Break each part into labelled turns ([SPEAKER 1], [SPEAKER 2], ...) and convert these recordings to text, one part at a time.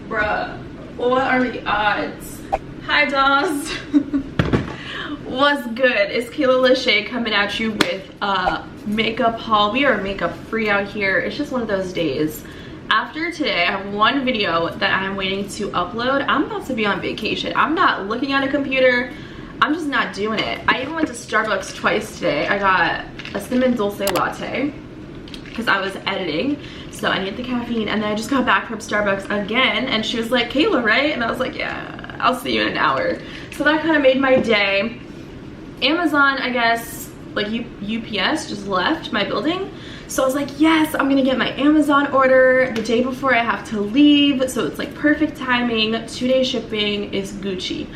[SPEAKER 1] Bruh, what are the odds? Hi dolls. What's good? It's Kayla Lashae coming at you with a makeup haul. We are makeup free out here. It's just one of those days. After today, I have one video that I'm waiting to upload. I'm about to be on vacation. I'm not looking at a computer. I'm just not doing it. I even went to Starbucks twice today. I got a cinnamon dulce latte because I was editing, so I needed the caffeine. And then I just got back from Starbucks again, and she was like, Kayla, right? And I was like, yeah, I'll see you in an hour. So that kind of made my day. Amazon, I guess, like UPS just left my building. So I was like, yes, I'm gonna get my Amazon order the day before I have to leave. So it's like perfect timing. 2-day shipping is Gucci.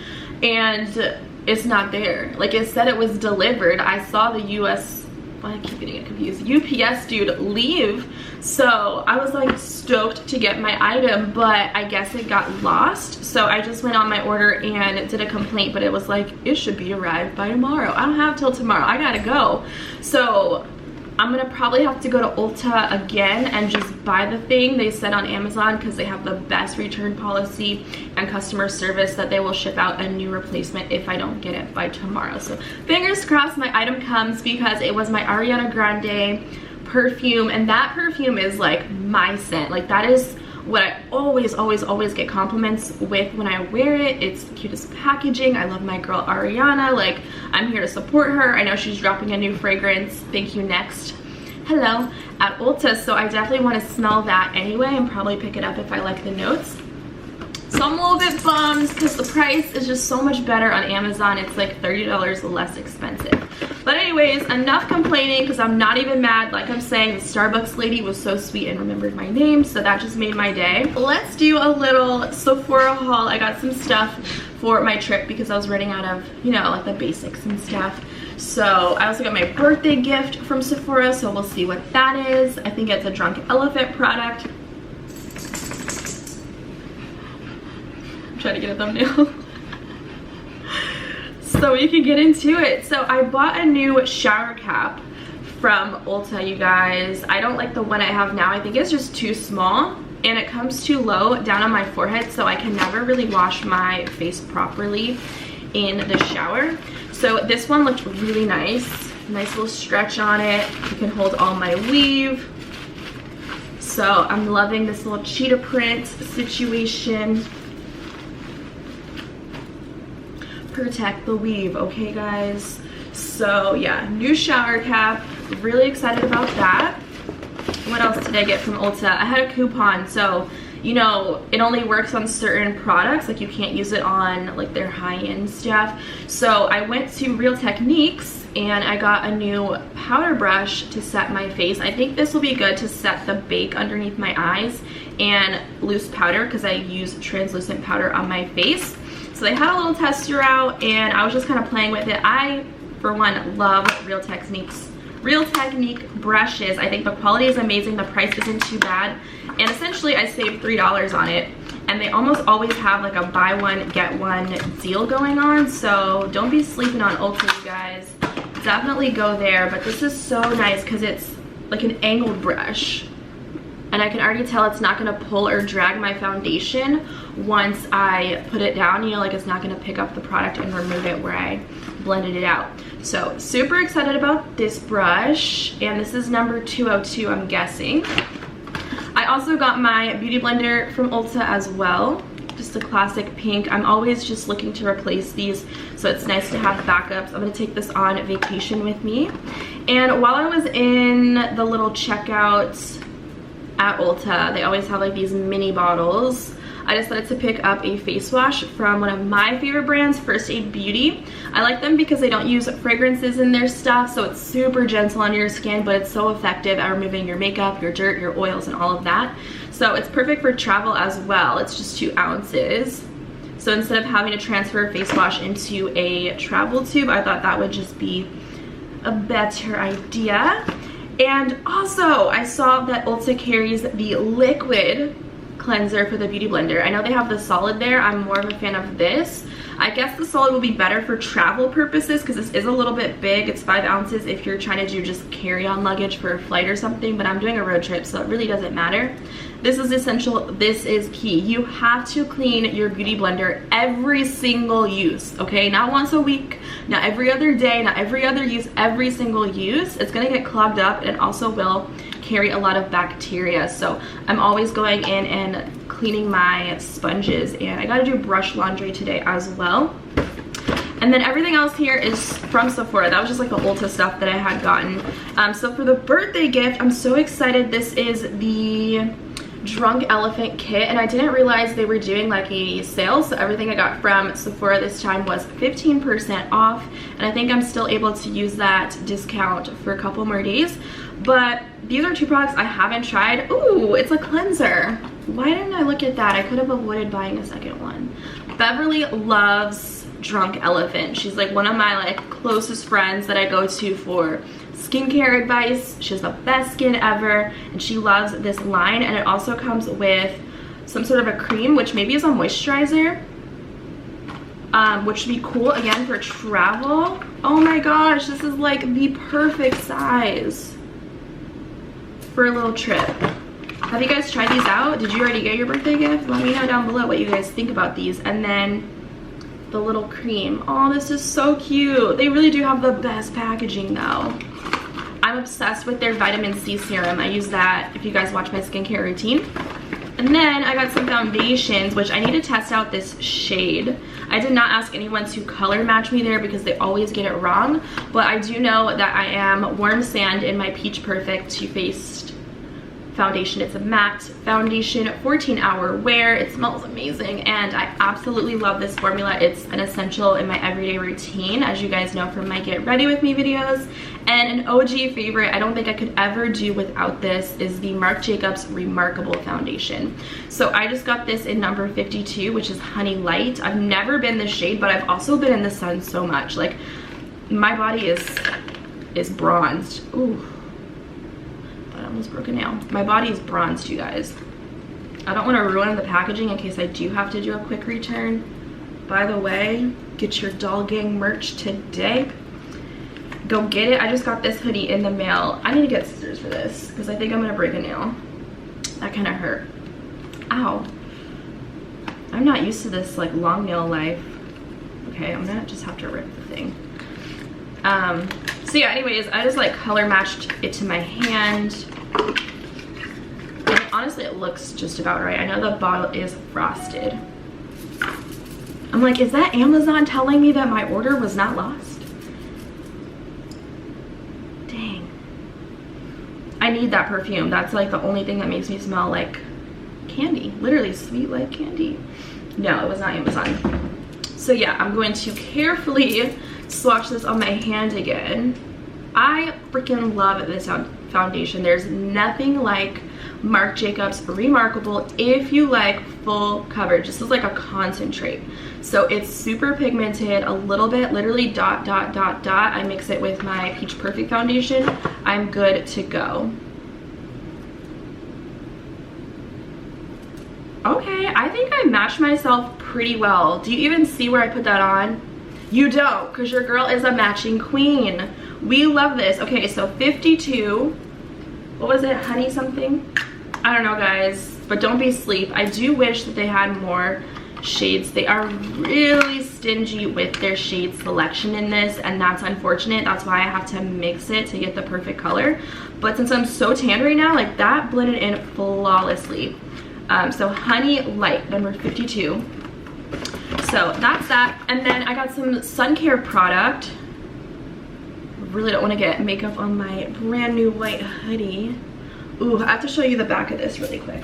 [SPEAKER 1] And it's not there. Like it said it was delivered. I saw the US, I keep getting it confused, UPS dude leave. So I was like stoked to get my item, but I guess it got lost. So I just went on my order and did a complaint, but it was like, it should be arrived by tomorrow. I don't have till tomorrow, I gotta go. So I'm gonna probably have to go to Ulta again and just buy the thing. They said on Amazon, because they have the best return policy and customer service, that they will ship out a new replacement if I don't get it by tomorrow. So fingers crossed my item comes, because it was my Ariana Grande perfume, and that perfume is like my scent. Like that is what I always get compliments with when I wear it. It's the cutest packaging. I love my girl Ariana. Like, I'm here to support her. I know she's dropping a new fragrance, Thank You Next, hello, at Ulta. So I definitely want to smell that anyway and probably pick it up if I like the notes. So I'm a little bit bummed because the price is just so much better on Amazon. It's like $30 less expensive. But anyways, enough complaining, because I'm not even mad. Like I'm saying, the Starbucks lady was so sweet and remembered my name, so that just made my day. Let's do a little Sephora haul. I got some stuff for my trip because I was running out of, you know, like the basics and stuff. So I also got my birthday gift from Sephora, so we'll see what that is. I think it's a Drunk Elephant product. I'm trying to get a thumbnail. So we can get into it. So I bought a new shower cap from Ulta, you guys. I don't like the one I have now. I think it's just too small, and it comes too low down on my forehead, so I can never really wash my face properly in the shower. So this one looked really nice. Nice little stretch on it. You can hold all my weave. So I'm loving this little cheetah print situation. Protect the weave, okay guys? So yeah, new shower cap, really excited about that. What else did I get from Ulta? I had a coupon, so you know it only works on certain products, like you can't use it on like their high-end stuff. So I went to Real Techniques and I got a new powder brush to set my face. I think this will be good to set the bake underneath my eyes and loose powder, because I use translucent powder on my face. So they had a little tester out and I was just kind of playing with it. I, for one, love Real Technique brushes. I think the quality is amazing. The price isn't too bad. And essentially I saved $3 on it. And they almost always have like a buy one, get one deal going on. So don't be sleeping on Ulta, you guys. Definitely go there. But this is so nice because it's like an angled brush. And I can already tell it's not gonna pull or drag my foundation once I put it down. You know, like it's not gonna pick up the product and remove it where I blended it out. So super excited about this brush. And this is number 202, I'm guessing. I also got my beauty blender from Ulta as well. Just a classic pink. I'm always just looking to replace these, so it's nice to have backups. I'm gonna take this on vacation with me. And while I was in the little checkout at Ulta, they always have like these mini bottles. I decided to pick up a face wash from one of my favorite brands, First Aid Beauty. I like them because they don't use fragrances in their stuff, so it's super gentle on your skin, but it's so effective at removing your makeup, your dirt, your oils, and all of that. So it's perfect for travel as well. It's just 2 ounces. So instead of having to transfer a face wash into a travel tube, I thought that would just be a better idea. And also, I saw that Ulta carries the liquid cleanser for the beauty blender. I know they have the solid there. I'm more of a fan of this. I guess the solid will be better for travel purposes because this is a little bit big. It's 5 ounces if you're trying to do just carry-on luggage for a flight or something, but I'm doing a road trip, so it really doesn't matter. This is essential. This is key. You have to clean your beauty blender every single use, okay? Not once a week, not every other day, not every other use, every single use. It's gonna get clogged up, and it also will carry a lot of bacteria. So I'm always going in and cleaning my sponges, and I gotta do brush laundry today as well. And then everything else here is from Sephora. That was just like the Ulta stuff that I had gotten. So for the birthday gift, I'm so excited. This is the Drunk Elephant kit, and I didn't realize they were doing like a sale, so everything I got from Sephora this time was 15% off, and I think I'm still able to use that discount for a couple more days. But these are 2 products I haven't tried. Ooh, it's a cleanser. Why didn't I look at that? I could have avoided buying a second one. Beverly loves Drunk Elephant. She's like one of my like closest friends that I go to for skincare advice. She has the best skin ever, and she loves this line. And it also comes with some sort of a cream, which maybe is a moisturizer, which would be cool again for travel. Oh my gosh, this is like the perfect size for a little trip. Have you guys tried these out? Did you already get your birthday gift? Let me know down below what you guys think about these. And then the little cream. Oh, this is so cute. They really do have the best packaging though. I'm obsessed with their vitamin C serum. I use that if you guys watch my skincare routine. And then I got some foundations, which I need to test out this shade. I did not ask anyone to color match me there because they always get it wrong, but I do know that I am Warm Sand in my Peach Perfect Too Faced foundation. It's a matte foundation, 14-hour wear. It smells amazing, and I absolutely love this formula. It's an essential in my everyday routine, as you guys know from my Get Ready With Me videos. And an OG favorite, I don't think I could ever do without this, is the Marc Jacobs Remarkable Foundation. So I just got this in number 52, which is Honey Light. I've never been this shade, but I've also been in the sun so much. Like, my body is bronzed. Ooh. I almost broke a nail. My body is bronzed, you guys. I don't want to ruin the packaging in case I do have to do a quick return. By the way, get your Doll Gang merch today. Go get it. I just got this hoodie in the mail. I need to get scissors for this because I think I'm gonna break a nail. That kind of hurt. Ow. I'm not used to this like long nail life. Okay, I'm gonna just have to rip the thing. So yeah, anyways, I just like color matched it to my hand. And honestly, it looks just about right. I know the bottle is frosted. I'm like, is that Amazon telling me that my order was not lost? Dang. I need that perfume. That's like the only thing that makes me smell like candy. Literally sweet like candy. No, it was not Amazon. So yeah, I'm going to carefully swatch this on my hand again. I freaking love this foundation. There's nothing like Marc Jacobs Remarkable if you like full coverage. This is like a concentrate. So it's super pigmented, a little bit, literally dot, dot, dot, dot. I mix it with my Peach Perfect foundation. I'm good to go. Okay, I think I matched myself pretty well. Do you even see where I put that on? You don't, because your girl is a matching queen. We love this. Okay, so 52. What was it? Honey something? I don't know, guys, but don't be sleep. I do wish that they had more shades. They are really stingy with their shade selection in this, and that's unfortunate. That's why I have to mix it to get the perfect color. But since I'm so tan right now, like that blended in flawlessly. So Honey Light, number 52. So that's that. And then I got some sun care product. Really don't want to get makeup on my brand new white hoodie. Ooh, I have to show you the back of this really quick.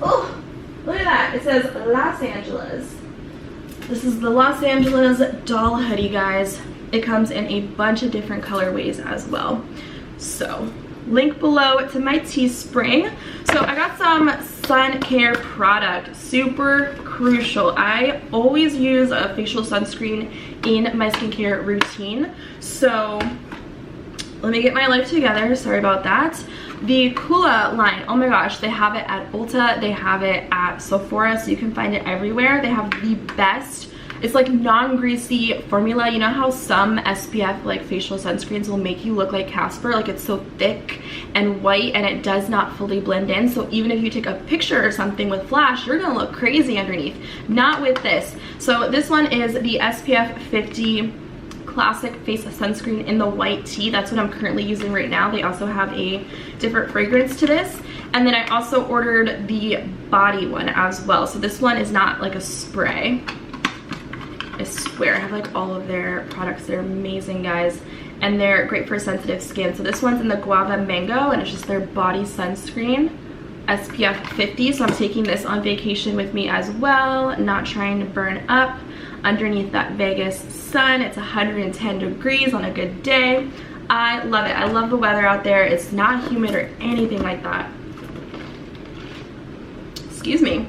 [SPEAKER 1] Oh, look at that. It says Los Angeles. This is the Los Angeles doll hoodie, guys. It comes in a bunch of different colorways as well. So link below to my Teespring. So I got some sun care product, super crucial. I always use a facial sunscreen in my skincare routine. So let me get my life together. Sorry about that. The Kayla line, oh my gosh, they have it at Ulta, they have it at Sephora, so you can find it everywhere. They have the best It's like non-greasy formula. You know how some SPF like facial sunscreens will make you look like Casper, like it's so thick and white and it does not fully blend in, so even if you take a picture or something with flash, you're gonna look crazy underneath. Not with this. So this one is the SPF 50 classic face sunscreen in the white tea. That's what I'm currently using right now. They also have a different fragrance to this. And then I also ordered the body one as well. So this one is not like a spray. I swear, I have like all of their products. They're amazing, guys. And they're great for sensitive skin. So this one's in the guava mango and it's just their body sunscreen, SPF 50. So I'm taking this on vacation with me as well, not trying to burn up underneath that Vegas sun. It's 110 degrees on a good day. I love it. I love the weather out there. It's not humid or anything like that. Excuse me.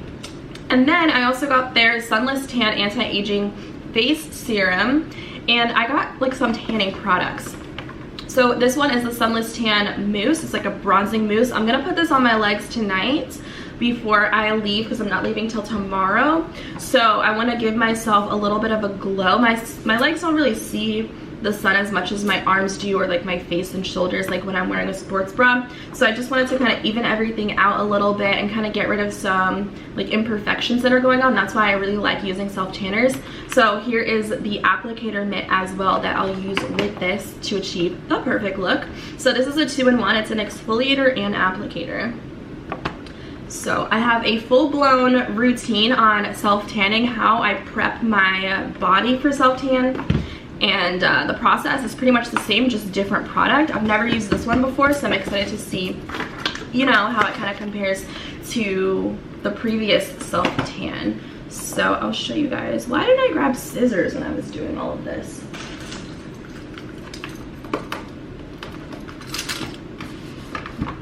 [SPEAKER 1] And then I also got their Sunless Tan Anti-Aging Face Serum, and I got like some tanning products. So this one is the Sunless Tan Mousse. It's like a bronzing mousse. I'm gonna put this on my legs tonight before I leave because I'm not leaving till tomorrow. So I want to give myself a little bit of a glow. My legs don't really see the sun as much as my arms do, or like my face and shoulders, like when I'm wearing a sports bra. So I just wanted to kind of even everything out a little bit and kind of get rid of some like imperfections that are going on. That's why I really like using self tanners. So here is the applicator mitt as well that I'll use with this to achieve the perfect look. So this is a 2-in-1. It's an exfoliator and applicator. So I have a full-blown routine on self-tanning, how I prep my body for self-tan. And the process is pretty much the same, just different product. I've never used this one before, so I'm excited to see, you know, how it kind of compares to the previous self-tan. So I'll show you guys. Why didn't I grab scissors when I was doing all of this?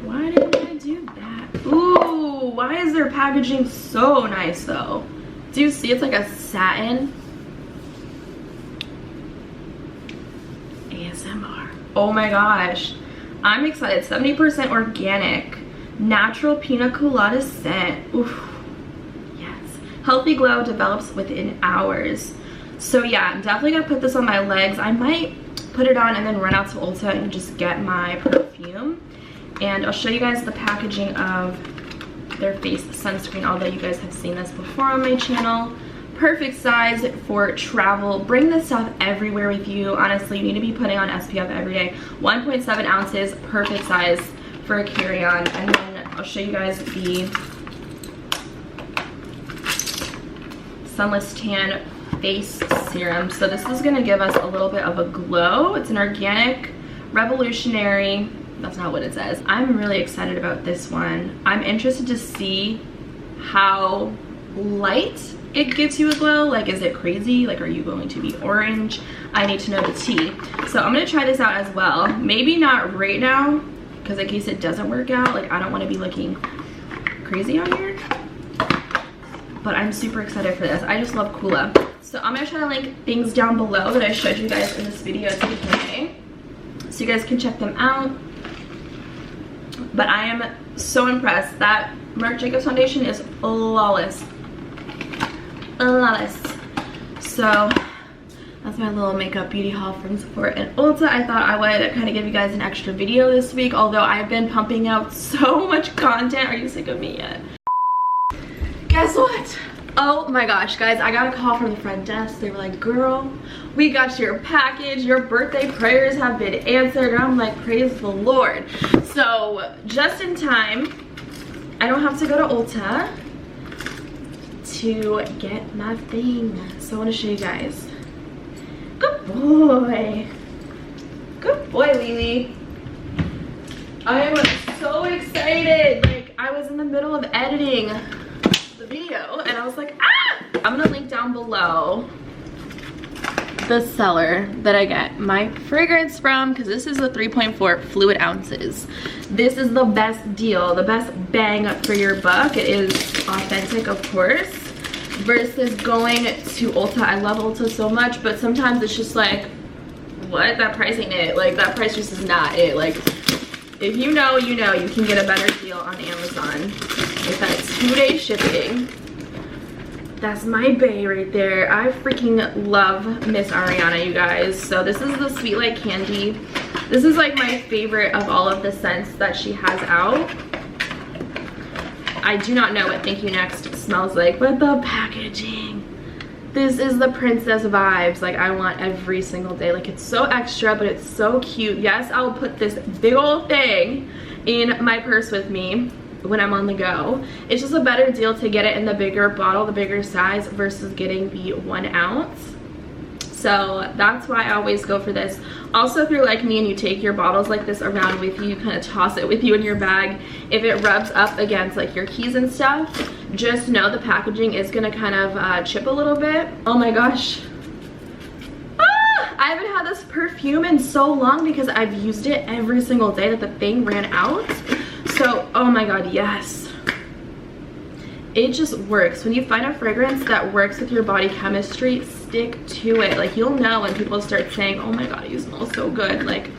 [SPEAKER 1] Why didn't I do that? Ooh, why is their packaging so nice though? Do you see it's like a satin? ASMR. Oh my gosh, I'm excited. 70% organic, natural pina colada scent. Oof. Yes. Healthy glow develops within hours. So yeah, I'm definitely gonna put this on my legs. I might put it on and then run out to Ulta and just get my perfume. And I'll show you guys the packaging of their face sunscreen, although you guys have seen this before on my channel. Perfect size for travel. Bring this stuff everywhere with you. Honestly, you need to be putting on SPF every day. 1.7 ounces, perfect size for a carry-on. And then I'll show you guys the Sunless Tan Face Serum. So this is gonna give us a little bit of a glow. It's an organic, revolutionary, that's not what it says. I'm really excited about this one. I'm interested to see how light it gives you a glow. Like, is it crazy? Like, are you going to be orange? I need to know the tea. So I'm gonna try this out as well. Maybe not right now, because in case it doesn't work out, like I don't want to be looking crazy on here. But I'm super excited for this. I just love Kula. So I'm gonna try to link things down below that I showed you guys in this video today, so you guys can check them out. But I am so impressed. That Marc Jacobs foundation is flawless. So that's my little makeup beauty haul from Sephora and Ulta. I thought I would kind of give you guys an extra video this week, although I've been pumping out so much content. Are you sick of me yet? Guess what? Oh my gosh, guys, I got a call from the front desk. They were like, girl, we got your package. Your birthday prayers have been answered. And I'm like, praise the Lord. So just in time, I don't have to go to Ulta to get my thing. So I want to show you guys. Good boy. Good boy, Lily. I am so excited. Like, I was in the middle of editing the video and I was like, ah! I'm gonna link down below the seller that I get my fragrance from, because this is the 3.4 fluid ounces. This is the best deal, the best bang for your buck. It is authentic, of course, versus going to Ulta. I love Ulta so much, but sometimes it's just like, what? That price ain't it. Like, that price just is not it. Like, if you know, you know, you can get a better deal on Amazon with that 2-day shipping. That's my bae right there. I freaking love Miss Ariana, you guys. So this is the Sweet Like Candy. This is like my favorite of all of the scents that she has out. I do not know what Thank You Next smells like, but the packaging. This is the princess vibes. Like, I want every single day. Like, it's so extra, but it's so cute. Yes, I'll put this big old thing in my purse with me when I'm on the go. It's just a better deal to get it in the bigger bottle, the bigger size, versus getting the 1 ounce. So that's why I always go for this. Also, if you're like me and you take your bottles like this around with you, you kind of toss it with you in your bag, if it rubs up against like your keys and stuff, just know the packaging is gonna kind of chip a little bit. Oh my gosh. I haven't had this perfume in so long because I've used it every single day that the thing ran out. So, oh my god, yes. It just works. When you find a fragrance that works with your body chemistry, stick to it. Like, you'll know when people start saying, oh my god, you smell so good. Like,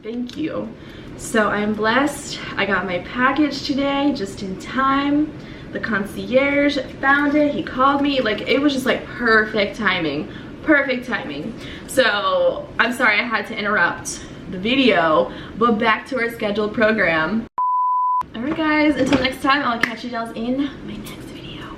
[SPEAKER 1] thank you. So I'm blessed. I got my package today just in time. The concierge found it. He called me. Like, it was just like perfect timing. Perfect timing. So I'm sorry I had to interrupt the video, but back to our scheduled program. Alright guys, until next time, I'll catch you guys in my next video.